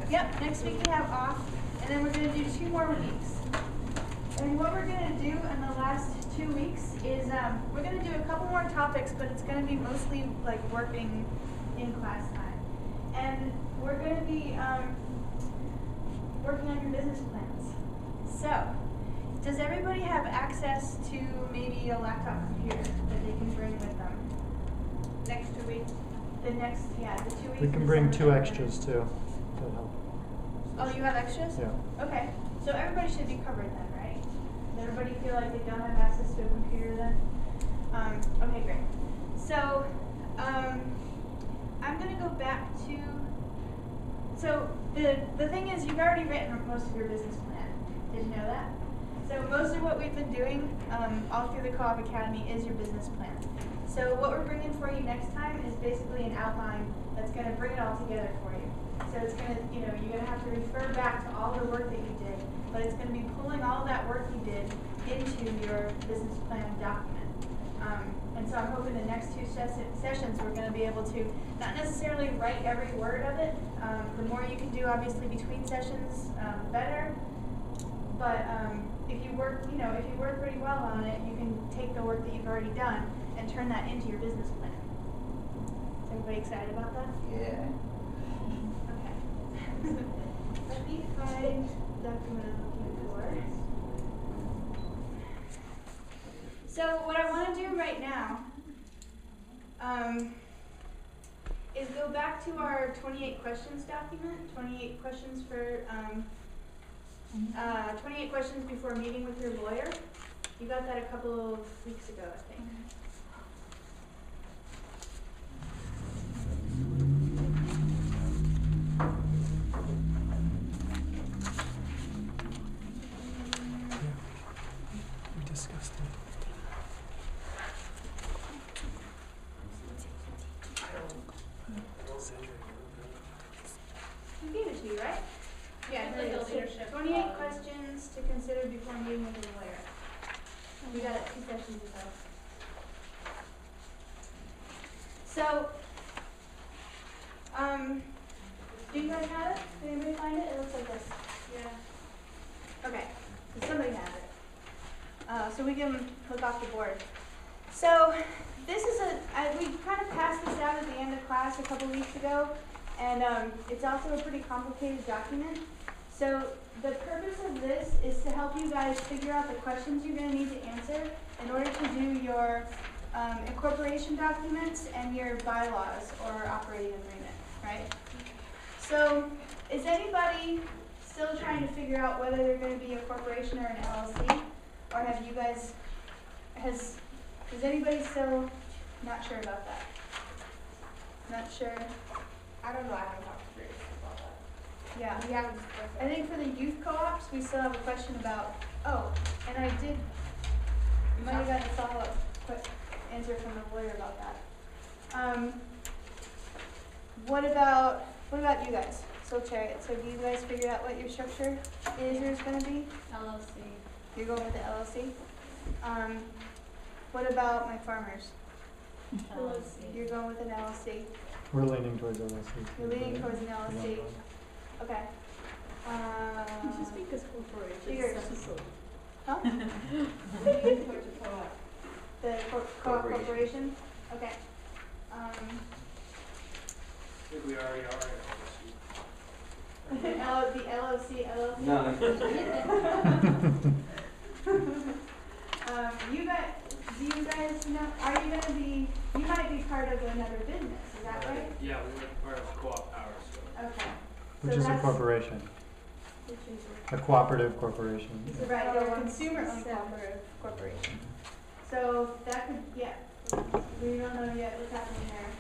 Yep, next week we have off, and then we're going to do 2 more weeks. And what we're going to do in the last 2 weeks is we're going to do a couple more topics, but it's going to be mostly like working in class time. And we're going to be working on your business plans. So, does everybody have access to maybe a laptop computer that they can bring with them? Next 2 weeks? The 2 weeks. We can bring 2 extras too. That'll help. Oh, you have extras? Yeah. Okay. So everybody should be covered then, right? Does everybody feel like they don't have access to a computer then? Okay, great. So, I'm going to go back to, so the thing is you've already written most of your business plan. Did you know that? So most of what we've been doing all through the Co-op Academy is your business plan. So what we're bringing for you next time is basically an outline that's going to bring it all together for you. So it's going to, you're going to have to refer back to all the work that you did, but it's going to be pulling all of that work you did into your business plan document. And so I'm hoping the next 2 sessions we're going to be able to not necessarily write every word of it. The more you can do, obviously, between sessions, the better. But if you work, if you work pretty well on it, you can take the work that you've already done and turn that into your business plan. Is everybody excited about that? Yeah. Okay. Let me find the document I'm looking for. So what I want to do right now is go back to our 28 questions document, 28 questions for 28 questions before meeting with your lawyer. You got that a couple of weeks ago, I think. We discussed it. We gave it to you, right? Yeah, It's like a leadership 28 questions to consider before meeting with your lawyer. We got it 2 sessions ago. So, do you guys have it? Did anybody find it? It looks like this. Yeah. Okay, so somebody has it. So we can click off the board. So, this is we kind of passed this out at the end of class a couple weeks ago, and it's also a pretty complicated document. So the purpose of this is to help you guys figure out the questions you're going to need to answer in order to do your incorporation documents and your bylaws or operating agreement, right? So is anybody still trying to figure out whether they're going to be a corporation or an LLC? Or have you guys, is anybody still not sure about that? Not sure? I don't know, I haven't talked to Grace about that. Yeah. We haven't discussed I think for the youth co-ops, we still have a question about, and I did, you might have gotten a follow-up answer from the lawyer about that. What about you guys? So Chariot, so do you guys figure out what your structure is or is going to be? LLC. You're going with the LLC? What about my farmers? LLC. You're going with an LLC. We're leaning towards LLC. You're leaning towards an LLC. Okay. Just because corporations. Yours. Huh? Towards a co-op. The co-op corporation? Okay. I think we already are at The LLC. No. Do you guys know, are you going to be, you might be part of another business, is that right? Yeah, we were part of Co-op Power, so. Okay. Which So is a that's- corporation, Which is a cooperative corporation. a, right, they're a consumer-owned cooperative corporation. So that could, yeah, we don't know yet what's happening there.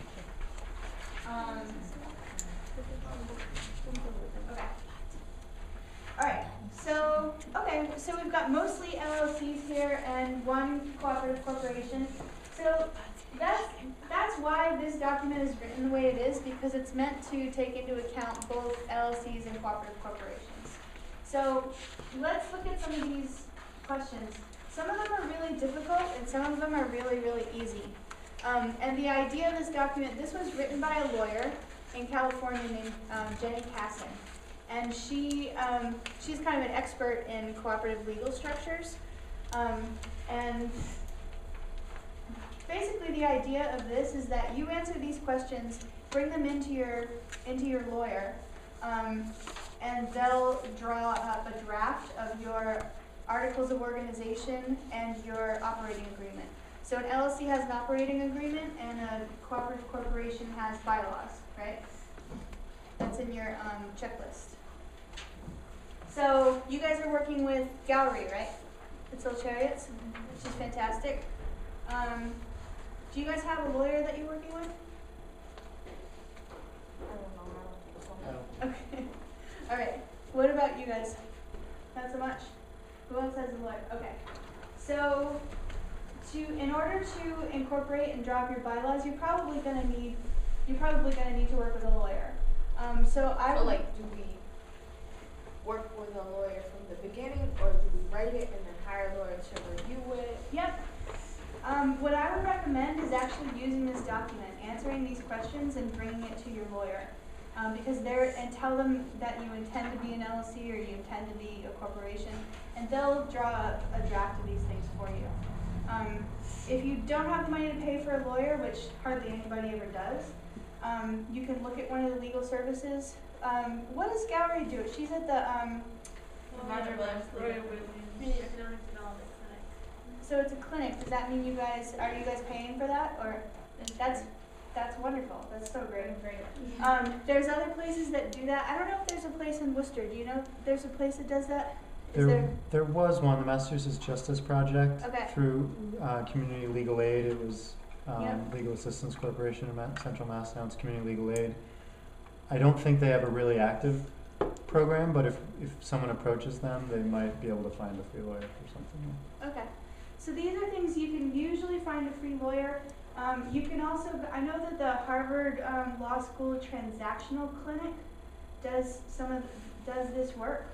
Okay. All right. So we've got mostly LLCs here and one cooperative corporation. So that's why this document is written the way it is, because it's meant to take into account both LLCs and cooperative corporations. So let's look at some of these questions. Some of them are really difficult and some of them are really, really easy. And the idea of this document, this was written by a lawyer in California named Jenny Casson. and she's kind of an expert in cooperative legal structures. And basically the idea of this is that you answer these questions, bring them into your lawyer, and they'll draw up a draft of your articles of organization and your operating agreement. So an LLC has an operating agreement and a cooperative corporation has bylaws, right? That's in your checklist. So you guys are working with Gallery, right? The Till Chariots, which is fantastic. Do you guys have a lawyer that you're working with? Okay. All right. What about you guys? Not so much. Who else has a lawyer? Okay. So, in order to incorporate and draw up your bylaws, you're probably gonna need to work with a lawyer. So do we work with a lawyer from the beginning, or do we write it and then hire a lawyer to review it? Yep. What I would recommend is actually using this document, answering these questions and bringing it to your lawyer. And tell them that you intend to be an LLC or you intend to be a corporation, and they'll draw up a draft of these things for you. If you don't have the money to pay for a lawyer, which hardly anybody ever does, you can look at one of the legal services. What does Gallery do? She's at the So it's a clinic. Does that mean are you guys paying for that, or that's wonderful. That's so great. There's other places that do that. I don't know if there's a place in Worcester. Do you know if there's a place that does that? There was one, the Massachusetts Justice Project, Okay. through Community Legal Aid. It was Yep. Legal Assistance Corporation of Central Mass. Now it's Community Legal Aid. I don't think they have a really active program, but if someone approaches them, they might be able to find a free lawyer or something. Okay. So these are things you can usually find a free lawyer. You can also, I know that the Harvard Law School Transactional Clinic does this work.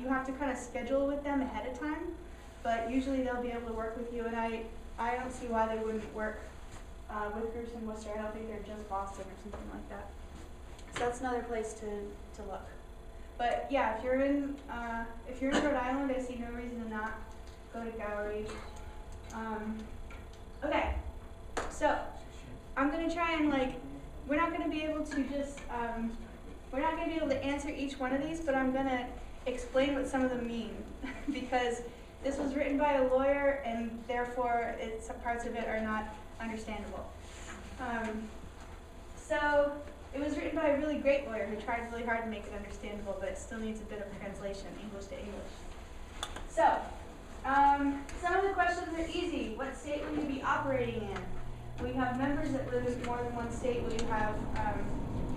You have to kind of schedule with them ahead of time, but usually they'll be able to work with you, and I don't see why they wouldn't work with groups in Worcester. I don't think they're just Boston or something like that. So that's another place to look. But yeah, if you're in Rhode Island, I see no reason to not go to Gallery. Okay, so I'm gonna try and we're not gonna be able to just we're not gonna be able to answer each one of these, but I'm gonna explain what some of them mean because this was written by a lawyer and therefore parts of it are not understandable. So it was written by a really great lawyer who tried really hard to make it understandable, but it still needs a bit of translation, English to English. So, some of the questions are easy. What state will you be operating in? Will you have members that live in more than one state? Will you have,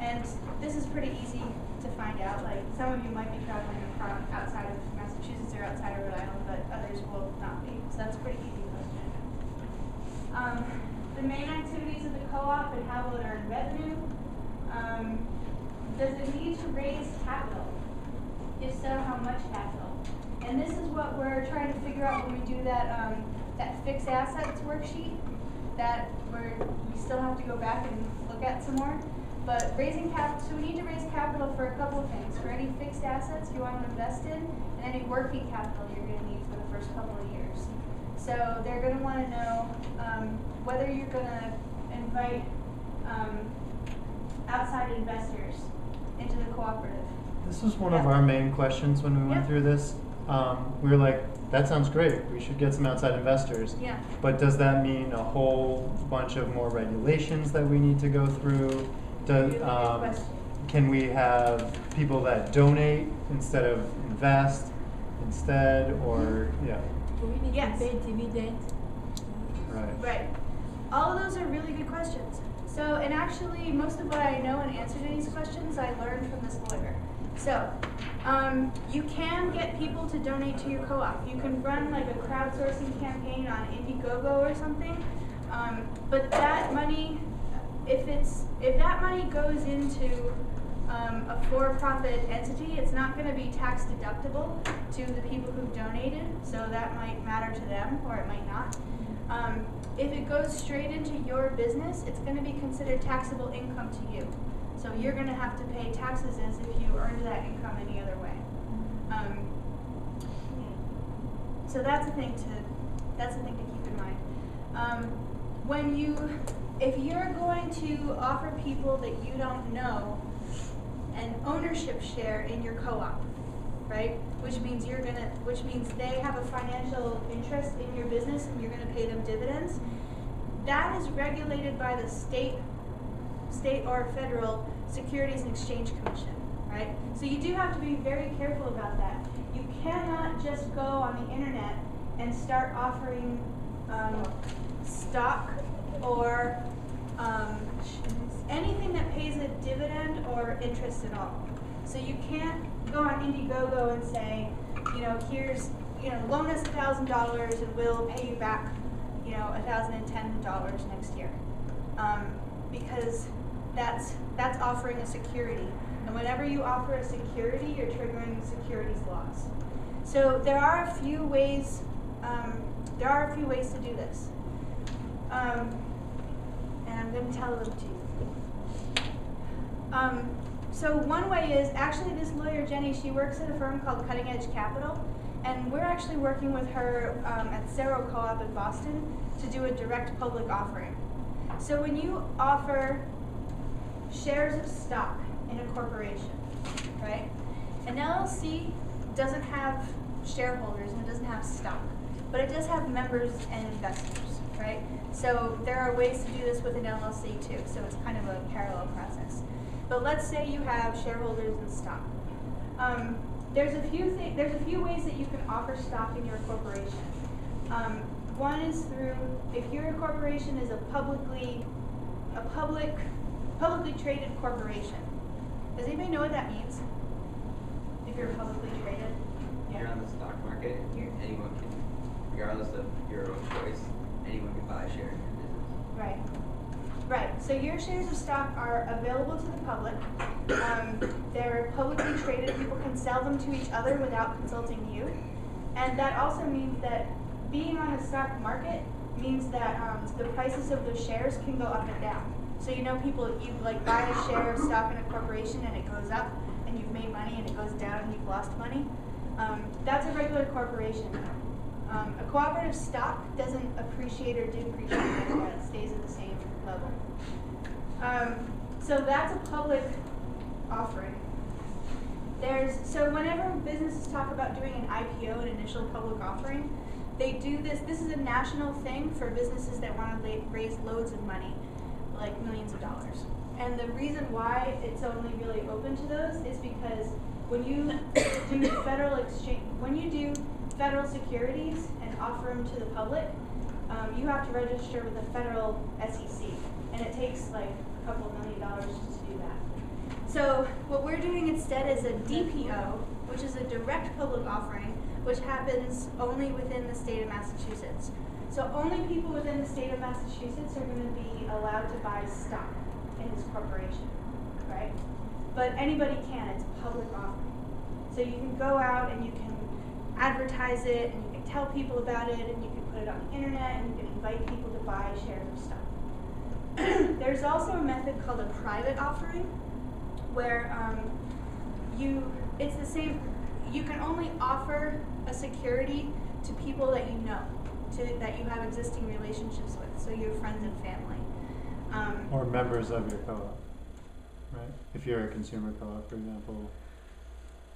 and this is pretty easy to find out. Like, some of you might be traveling from outside of Massachusetts or outside of Rhode Island, but others will not be. So that's a pretty easy question. The main activities of the co-op and how will it earn revenue? Does it need to raise capital? If so, how much capital? And this is what we're trying to figure out when we do that fixed assets worksheet that we still have to go back and look at some more. But raising capital, so we need to raise capital for a couple of things. For any fixed assets you want to invest in, and any working capital you're going to need for the first couple of years. So they're going to want to know whether you're going to invite outside investors into the cooperative. This was one of our main questions when we went through this. We were like, that sounds great. We should get some outside investors. Yeah. But does that mean a whole bunch of more regulations that we need to go through? Really good question. Can we have people that donate instead of invest instead, or Do we need Yes. to pay dividend? right? Right. All of those are really good questions. So, and actually, most of what I know in answer to these questions, I learned from this lawyer. So, you can get people to donate to your co-op. You can run like a crowdsourcing campaign on Indiegogo or something. But that money, if that money goes into a for-profit entity, it's not going to be tax deductible to the people who donated. So that might matter to them, or it might not. If it goes straight into your business, it's going to be considered taxable income to you. So you're going to have to pay taxes as if you earned that income any other way. So that's a thing to keep in mind. If you're going to offer people that you don't know an ownership share in your co-op, right? Which means they have a financial interest in your business and you're going to pay them dividends. That is regulated by the state or federal Securities and Exchange Commission, right? So you do have to be very careful about that. You cannot just go on the internet and start offering stock or anything that pays a dividend or interest at all. So you can't go on Indiegogo and say, here's, loan us $1,000 and we'll pay you back, $1,010 next year, because that's offering a security. And whenever you offer a security, you're triggering securities laws. So there are a few ways. To do this, and I'm going to tell them to you. So one way is actually this lawyer Jenny. She works at a firm called Cutting Edge Capital, and we're actually working with her at Cerro Co-op in Boston to do a direct public offering. So when you offer shares of stock in a corporation, right? An LLC doesn't have shareholders and it doesn't have stock, but it does have members and investors, right? So there are ways to do this with an LLC too, so it's kind of a parallel process. But let's say you have shareholders and stock. There's a few ways that you can offer stock in your corporation. One is through, if your corporation is a publicly traded corporation. Does anybody know what that means? If you're publicly traded? If you're on the stock market, anyone can, regardless of your own choice, anyone can buy shares in your business. Right. So your shares of stock are available to the public. They're publicly traded. People can sell them to each other without consulting you. And that also means that being on a stock market means that the prices of the shares can go up and down. So people, you buy a share of stock in a corporation and it goes up and you've made money, and it goes down and you've lost money. That's a regular corporation. A cooperative stock doesn't appreciate or depreciate anymore. It stays at the same level. So that's a public offering. So whenever businesses talk about doing an IPO, an initial public offering, they do this. This is a national thing for businesses that want to raise loads of money, like millions of dollars. And the reason why it's only really open to those is because when you do federal securities and offer them to the public, you have to register with the federal SEC, and it takes like a couple $1 million just to do that. So what we're doing instead is a DPO, which is a direct public offering, which happens only within the state of Massachusetts. So only people within the state of Massachusetts are going to be allowed to buy stock in this corporation, right? But anybody can. It's a public offering. So you can go out and you can advertise it, and you can tell people about it, and you can put it on the internet, and you can invite people to buy shares of stock. There's also a method called a private offering, where it's the same. You can only offer a security to people that you know, that you have existing relationships with, so your friends and family. Or members of your co-op, right? If you're a consumer co-op, for example,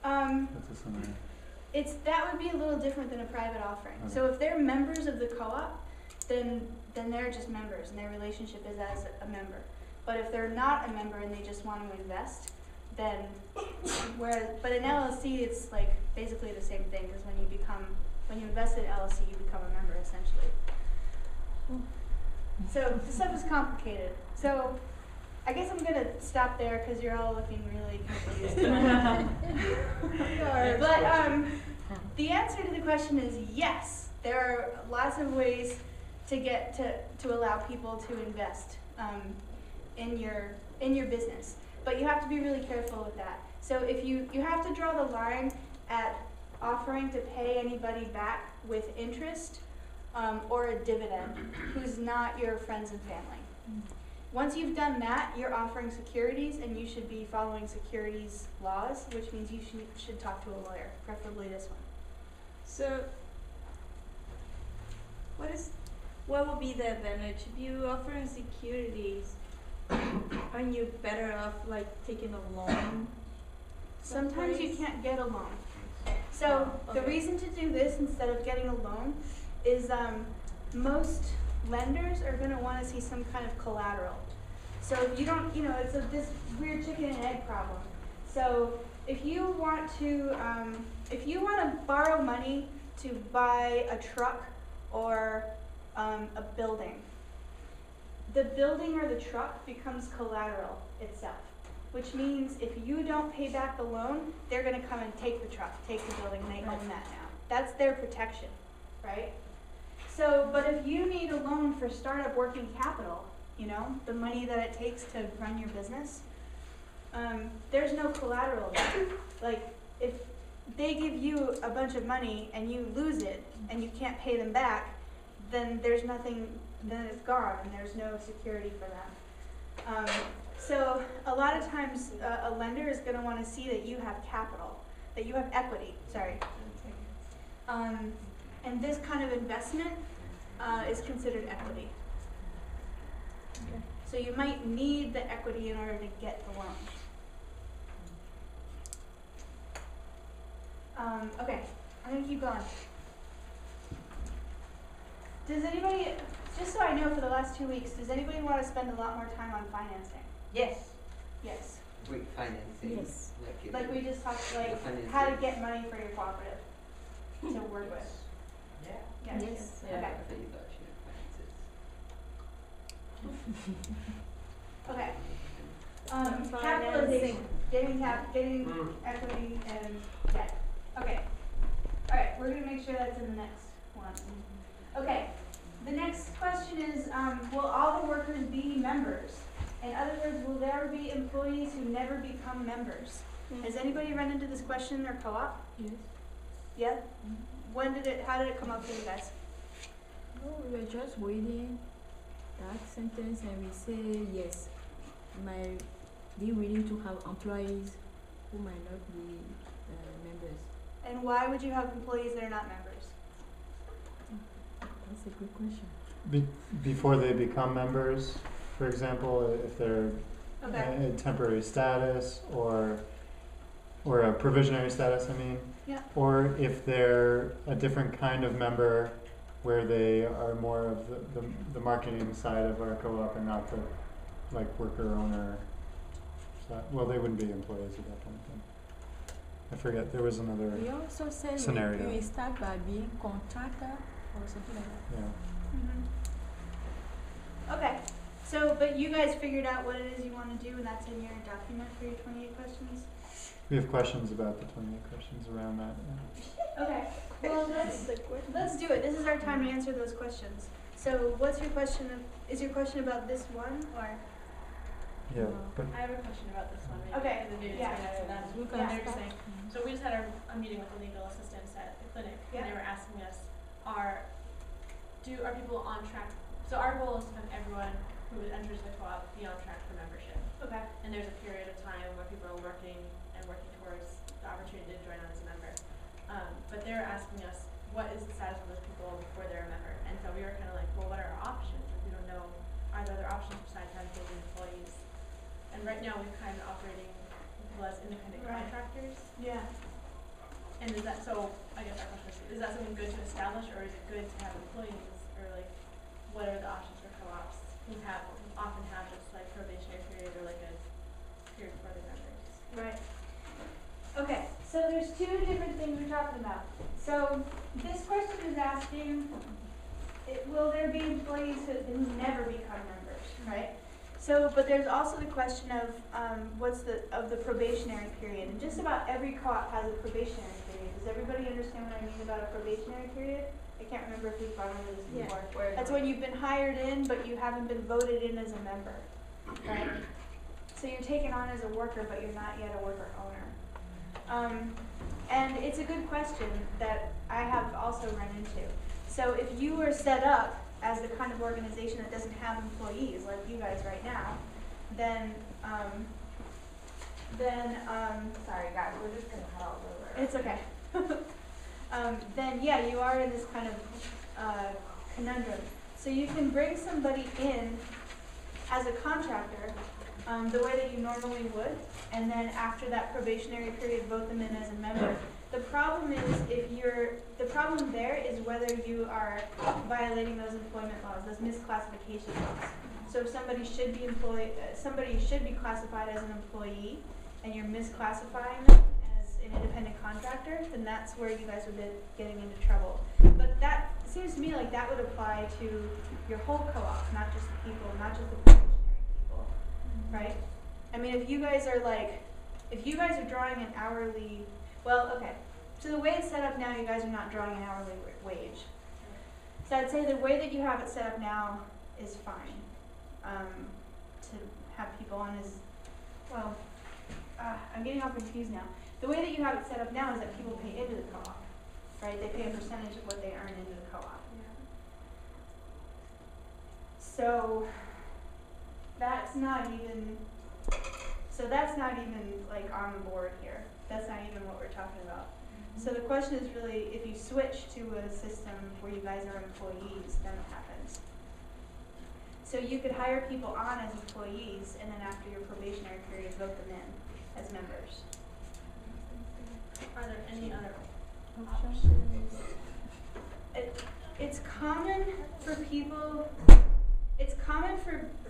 that's a similar. That would be a little different than a private offering. Okay. So if they're members of the co-op, then they're just members, and their relationship is as a member. But if they're not a member and they just want to invest, then but in LLC it's like basically the same thing, because when you invest in LLC, you become a member essentially. So this stuff is complicated. So I guess I'm gonna stop there because you're all looking really confused. But the answer to the question is yes. There are lots of ways to allow people to invest in your business, but you have to be really careful with that. So if you have to draw the line at offering to pay anybody back with interest or a dividend who's not your friends and family. Once you've done that, you're offering securities, and you should be following securities laws, which means you should talk to a lawyer, preferably this one. So, what will be the advantage if you offering securities? Aren't you better off like taking a loan? Sometimes you someplace? can't get a loan. So the okay. reason to do this instead of getting a loan is most lenders are going to want to see some kind of collateral. So if you don't, it's this weird chicken and egg problem. So if you want to borrow money to buy a truck or a building, the building or the truck becomes collateral itself, which means if you don't pay back the loan, they're going to come and take the truck, take the building, and they own that now. That's their protection, right? So, but if you need a loan for startup working capital, the money that it takes to run your business, there's no collateral there. Like, if they give you a bunch of money and you lose it and you can't pay them back, then there's nothing, then it's gone and there's no security for them. So a lot of times a lender is going to want to see that you have capital, that you have equity, sorry. And this kind of investment is considered equity. Okay. So you might need the equity in order to get the loan. Okay, I'm going to keep going. Does anybody, just so I know for the last 2 weeks, does anybody want to spend a lot more time on financing? Yes. Yes. Wait, financing. Yes. Like we just talked, The like financing. how to get money for your cooperative to work with. Yeah. Yes. Yes. Yeah. Okay. I thought you thought she had finances. Okay. Financing. Capitalization, getting equity and debt. Okay. All right, we're gonna make sure that's in the next one. Okay. The next question is, will all the workers be members? In other words, will there be employees who never become members? Has anybody run into this question in their co-op? Yes. Yeah? How did it come up for you guys? No, we were just waiting that sentence and we say yes. Might be willing to have employees who might not be members. And why would you have employees that are not members? That's a good question. Before they become members, for example, if they're Okay. a temporary status or a provisionary status, I mean. Yeah. Or if they're a different kind of member where they are more of the marketing side of our co-op and not the worker owner side. Well, they wouldn't be employees at that point then. I forget, there was another, We also said Scenario. we start by being contractor or something like that. yeah. Okay. So, but you guys figured out what it is you want to do, and that's in your document for your 28 questions? We have questions about the 28 questions around that. Yeah. Okay. Well, let's do it. This is our time to answer those questions. So, what's your question? Is your question about this one, or? Yeah, but I have a question about this one. Maybe Okay, the dude's yeah. gonna answer that. We can They're just start. saying, so we just had a meeting with the legal assistants at the clinic, Yeah. and they were asking us, are people on track? So our goal is to have everyone who enters the co-op be on track for membership. Okay. And there's a period of time where people are working towards the opportunity to join on as a member. But they're asking us, what is the status of those people before they're a member? And so we were kind of like, well, what are our options? Like, we don't know, are there other options besides having paid employees? And right now we're kind of operating people as independent Right. contractors. Yeah. And is that, so I guess our question is that something good to establish, or is it good to have employees? Or like, what are the options for co-ops who often have just like probationary period or like a period before they're members? Right. Okay, so there's two different things we're talking about. So this question is asking, will there be employees who never become members, right? So, but there's also the question of the probationary period, and just about every co-op has a probationary period. Does everybody understand what I mean about a probationary period? I can't remember if we've gone over this before. That's when you've been hired in, but you haven't been voted in as a member, right? So you're taken on as a worker, but you're not yet a worker owner. And it's a good question that I have also run into. So if you were set up as the kind of organization that doesn't have employees like you guys right now, then sorry guys, we're just gonna head all over. It's okay. Then yeah, you are in this kind of conundrum. So you can bring somebody in as a contractor, the way that you normally would, and then after that probationary period, vote them in as a member. The problem there is whether you are violating those employment laws, those misclassification laws. So if somebody should be classified as an employee, and you're misclassifying them as an independent contractor, then that's where you guys would be getting into trouble. But that seems to me like that would apply to your whole co-op, not just the people, not just the probationary people, right? I mean, if you guys are drawing an hourly, well, okay. So the way it's set up now, you guys are not drawing an hourly wage. So I'd say the way that you have it set up now is fine. To have people on is, well, I'm getting all confused now. The way that you have it set up now is that people pay into the co-op, right? They pay a percentage of what they earn into the co-op. So that's not even like on the board here. That's not even what we're talking about. So the question is really, if you switch to a system where you guys are employees, then what happens? So you could hire people on as employees, and then after your probationary period, vote them in as members. Are there any other Options. It's common for people, it's common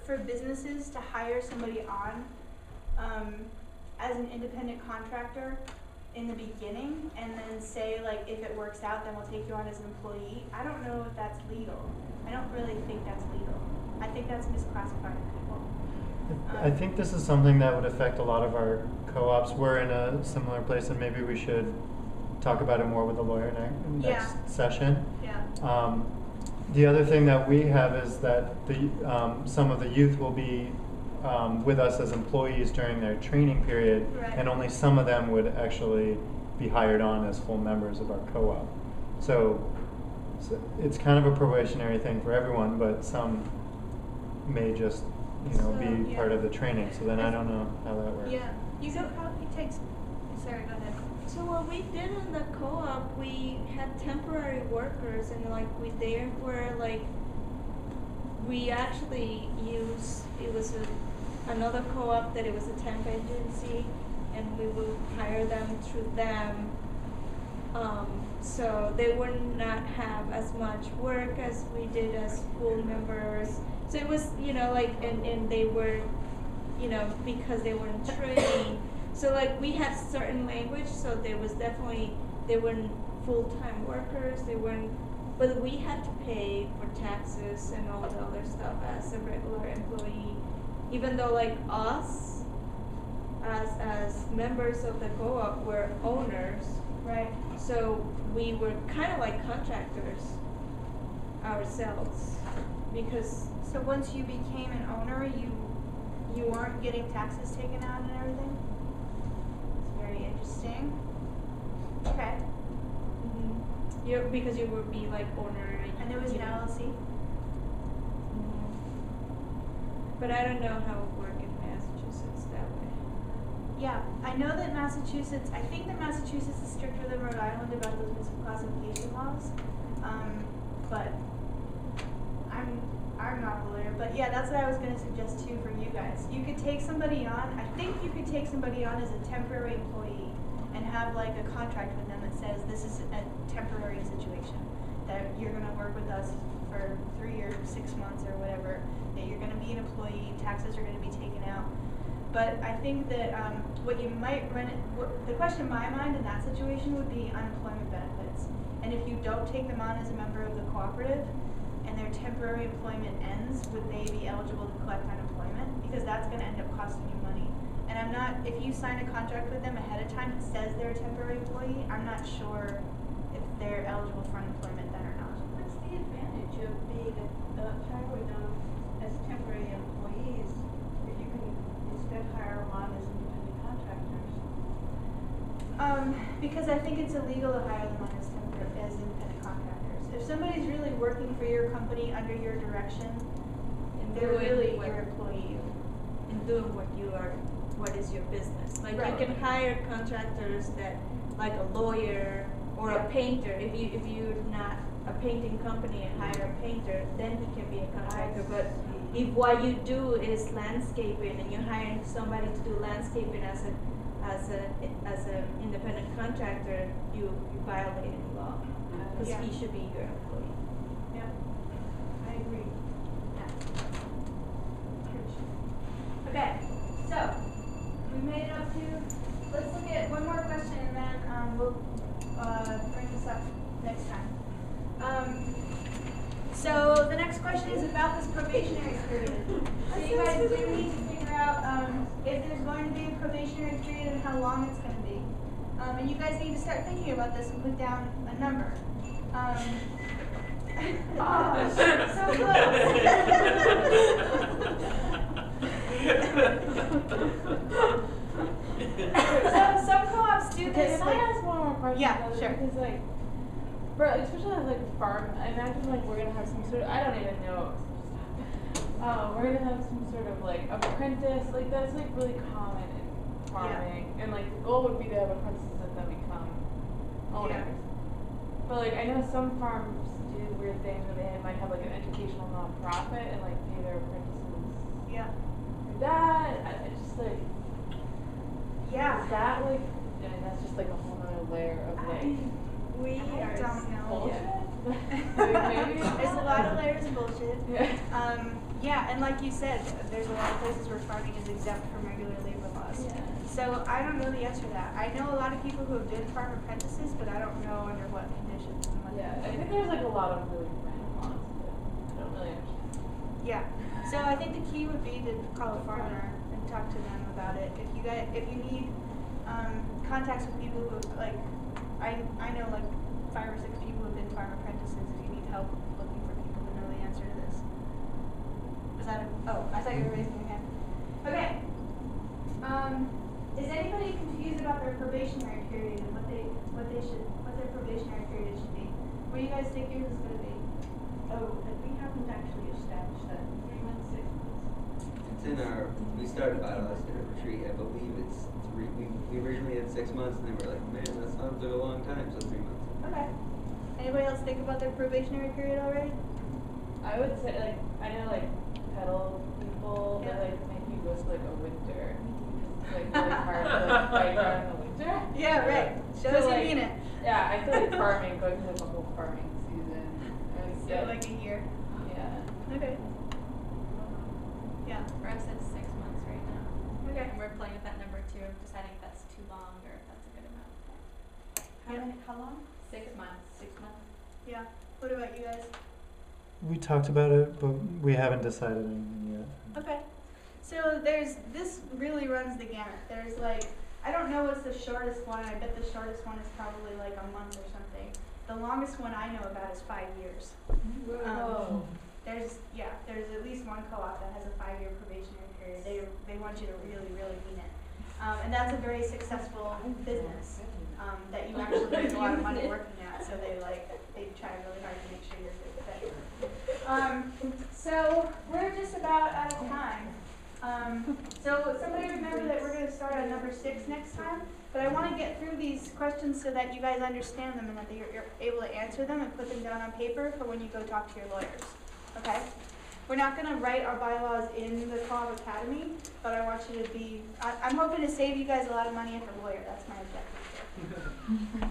for businesses to hire somebody on as an independent contractor in the beginning, and then say, like, if it works out, then we'll take you on as an employee. I don't know if that's legal. I don't really think that's legal. I think that's misclassifying people. I think this is something that would affect a lot of our co-ops. We're in a similar place, and maybe we should talk about it more with the lawyer next session. Yeah. The other thing that we have is that some of the youth will be with us as employees during their training period, Right. and only some of them would actually be hired on as full members of our co-op. So it's kind of a probationary thing for everyone, but some may just, be part of the training. So then I don't know how that works. Yeah. You could probably take. Sorry, go ahead. So what we did in the co-op, we had temporary workers, and we actually used, it was another co-op that it was a temp agency, and we would hire them through them. So they would not have as much work as we did as full members. So it was, and they were, because they weren't trained. So we had certain language, so they weren't full-time workers, but we had to pay for taxes and all the other stuff as a regular employee. Even though us, as members of the co-op, were owners, Right. so we were kind of like contractors ourselves, because So once you became an owner, you weren't getting taxes taken out and everything? It's very interesting. Okay. because you would be like owner. And it was an LLC? But I don't know how it works in Massachusetts that way. Yeah, I know that I think that Massachusetts is stricter than Rhode Island about those misclassification laws. But I'm not a lawyer, but yeah, that's what I was going to suggest too for you guys. You could take somebody on, I think you could take somebody on as a temporary employee and have like a contract with them that says this is a temporary situation, that you're going to work with us for 3 or 6 months or whatever, that you're going to be an employee, taxes are going to be taken out. But I think that the question in my mind in that situation would be unemployment benefits. And if you don't take them on as a member of the cooperative and their temporary employment ends, would they be eligible to collect unemployment? Because that's going to end up costing you money. And if you sign a contract with them ahead of time that says they're a temporary employee, I'm not sure if they're eligible for unemployment then or not. What's the advantage of being hiring them as temporary employees if you can instead hire them on as independent contractors? Because I think it's illegal to hire them on as independent contractors. If somebody's really working for your company under your direction, And they're doing really what- your employee. and doing what is your business. Like Right. you can hire contractors that, like a lawyer or Yeah. a painter. If you're not a painting company and hire a painter, then he can be a contractor. But if what you do is landscaping and you're hiring somebody to do landscaping as an independent contractor, you violating law because Yeah. he should be your employee. Yeah, I agree. Yeah. Okay, so we made it up to, let's look at one more question and then we'll bring this up next time. So the next question is about this probationary period. So you guys do need to figure out if there's going to be a probationary period and how long it's going to be. And you guys need to start thinking about this and put down a number. So close. Some co-ops do this. Can I ask one more question? Yeah, about it? sure. Because like, for especially as like farm, I imagine like we're gonna have some sort of, I don't even know. We're gonna have some sort of like apprentice, like that's like really common in farming, and like the goal would be to have apprentices that then become owners. Yeah. But like I know some farms do weird things where they might have like an educational nonprofit and like pay their apprentices Yeah. through that. It's just like, Yeah. is that like, I mean that's just like a whole other layer of like We I are don't know. bullshit. Maybe. There's a lot of layers of bullshit. Yeah. Yeah, and like you said, there's a lot of places where farming is exempt from regular labor laws. Yeah. So I don't know the answer to that. I know a lot of people who have been farm apprentices, but I don't know under what conditions and what. Yeah, I think there's like a lot of really random laws that I don't really understand. Yeah. So I think the key would be to call a farmer and talk to them about it. If you need contacts with people who like, I know like 5 or 6 people who have been farm apprentices. If you need help looking for people who know the answer to this. Was that I thought you were raising your hand. Okay. Is anybody confused about their probationary period and what their probationary period should be? What do you guys think yours is going to be? Oh, and we haven't actually established that. 3 months, 6 months. It's in we started Vitalized in a retreat, I believe it's 3, we originally had 6 months and then we're like, man, that sounds like a long time, so 3 months. Okay. Anybody else think about their probationary period already? I would say like, I know like pedal people Yeah. that like make you go to like a winter. It's like really hard to like bike out in the winter. Yeah, right. So, Shows you like, mean it. Yeah, I feel like farming, going through like a whole farming season. Is So like a year. yeah. Okay. Yeah. For us, it's 6 months right now. Okay. And we're playing with that number too, deciding if that's too long or if that's a good amount. How long? 6 months. 6 months. Yeah. What about you guys? We talked about it, but we haven't decided anything yet. Okay. So this really runs the gamut. There's like, I don't know what's the shortest one. I bet the shortest one is probably like a month or something. The longest one I know about is 5 years. There's at least one co-op that has a 5-year probationary period. They want you to really, really mean it. And that's a very successful business that you actually make a lot of money working at. So they try really hard to make sure you're a good fit. So we're just about out of time. So somebody remember that we're going to start on number 6 next time. But I want to get through these questions so that you guys understand them and that you're able to answer them and put them down on paper for when you go talk to your lawyers. Okay? We're not going to write our bylaws in the Co-op Academy, but I want you to be, I'm hoping to save you guys a lot of money as a lawyer. That's my objective here.